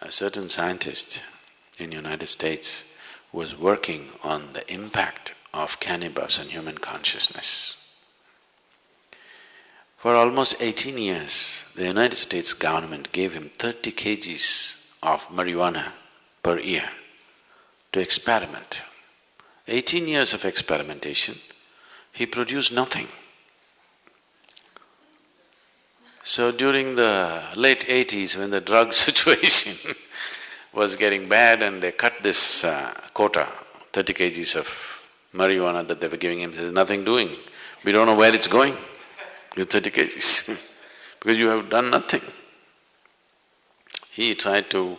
a certain scientist in United States was working on the impact of cannabis on human consciousness. For almost 18 years, the United States government gave him 30 kgs of marijuana per year to experiment. 18 years of experimentation, he produced nothing. So during the late 80s, when the drug situation was getting bad and they cut this quota, 30 kgs of marijuana that they were giving him, there's nothing doing. We don't know where it's going with 30 kgs because you have done nothing. He tried to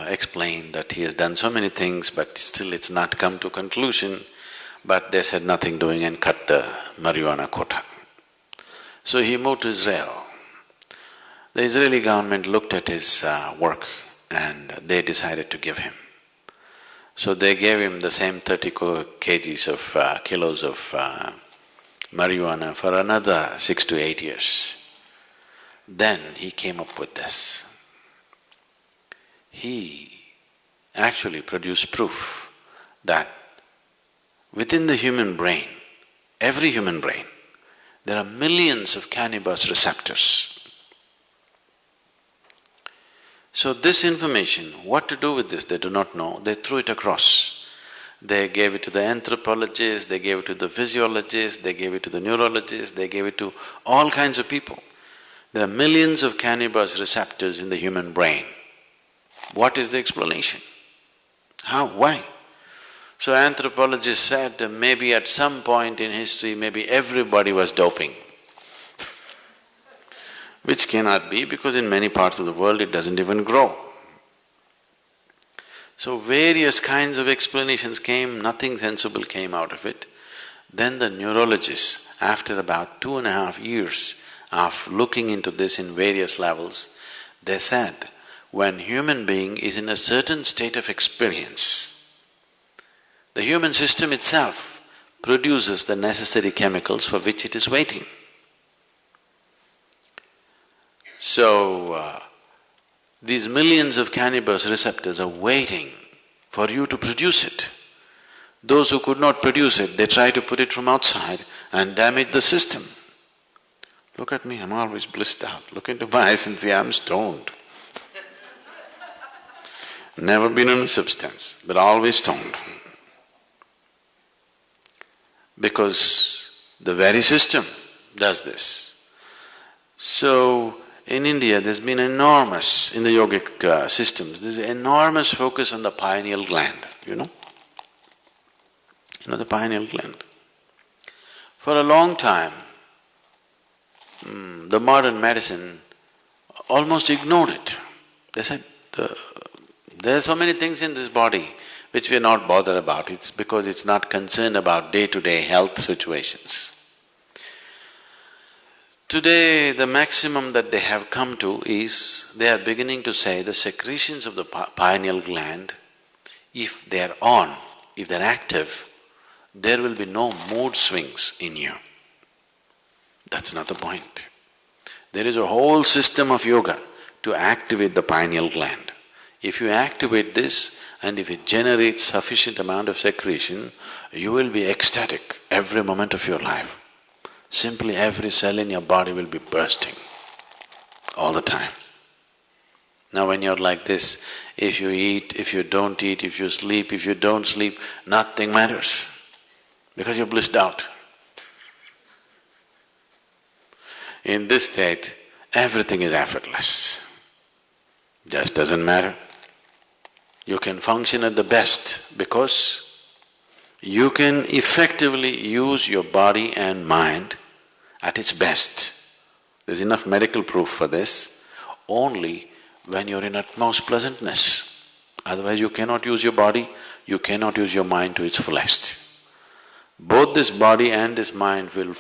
explain that he has done so many things but still it's not come to conclusion, but they said nothing doing and cut the marijuana quota. So he moved to Israel. The Israeli government looked at his work and they decided to give him. So they gave him the same 30 kgs of kilos of marijuana for another 6 to 8 years. Then he came up with this. He actually produced proof that within the human brain, every human brain, there are millions of cannabis receptors. So this information, what to do with this, they do not know, they threw it across. They gave it to the anthropologists, they gave it to the physiologists, they gave it to the neurologists, they gave it to all kinds of people. There are millions of cannabis receptors in the human brain. What is the explanation? How? Why? So anthropologists said maybe at some point in history, maybe everybody was doping, which cannot be because in many parts of the world it doesn't even grow. So various kinds of explanations came, nothing sensible came out of it. Then the neurologists, after about 2.5 years of looking into this in various levels, they said, when human being is in a certain state of experience, the human system itself produces the necessary chemicals for which it is waiting. So, these millions of cannabis receptors are waiting for you to produce it. Those who could not produce it, they try to put it from outside and damage the system. Look at me, I'm always blissed out. Look into my eyes and see I'm stoned. Never been on a substance, but always stoned. Because the very system does this. So, in India there's been enormous, in the yogic systems, there's enormous focus on the pineal gland, you know? You know the pineal gland? For a long time, the modern medicine almost ignored it. They said, there are so many things in this body which we are not bothered about, it's because it's not concerned about day-to-day health situations. Today, the maximum that they have come to is, they are beginning to say the secretions of the pineal gland, if they're on, if they're active, there will be no mood swings in you. That's not the point. There is a whole system of yoga to activate the pineal gland. If you activate this and if it generates sufficient amount of secretion, you will be ecstatic every moment of your life. Simply every cell in your body will be bursting all the time. Now when you're like this, if you eat, if you don't eat, if you sleep, if you don't sleep, nothing matters because you're blissed out. In this state, everything is effortless. Just doesn't matter. You can function at the best because you can effectively use your body and mind at its best. There's enough medical proof for this, only when you're in utmost pleasantness. Otherwise you cannot use your body, you cannot use your mind to its fullest. Both this body and this mind will…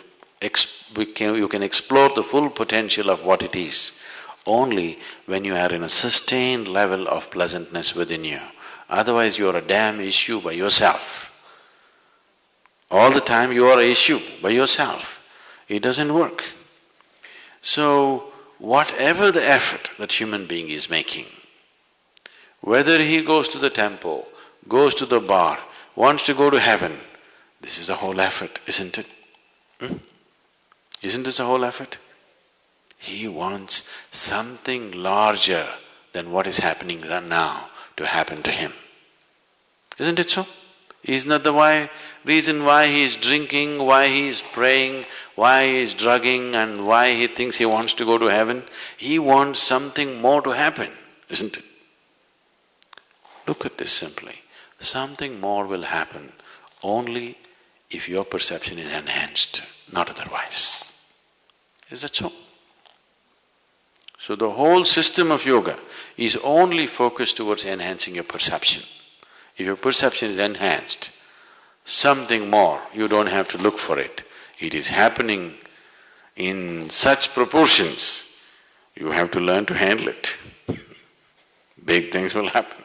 you can explore the full potential of what it is only when you are in a sustained level of pleasantness within you. Otherwise you are a damn issue by yourself. All the time you are an issue by yourself. It doesn't work. So, whatever the effort that human being is making, Whether he goes to the temple, goes to the bar, wants to go to heaven, this is the whole effort, isn't it? Isn't this the whole effort? He wants something larger than what is happening right now to happen to him. Isn't it so? Isn't that the reason why he is drinking, why he is praying, why he is drugging and why he thinks he wants to go to heaven? He wants something more to happen, isn't it? Look at this simply. Something more will happen only if your perception is enhanced, not otherwise. Is that so? So the whole system of yoga is only focused towards enhancing your perception. If your perception is enhanced, something more, you don't have to look for it. It is happening in such proportions, you have to learn to handle it. Big things will happen.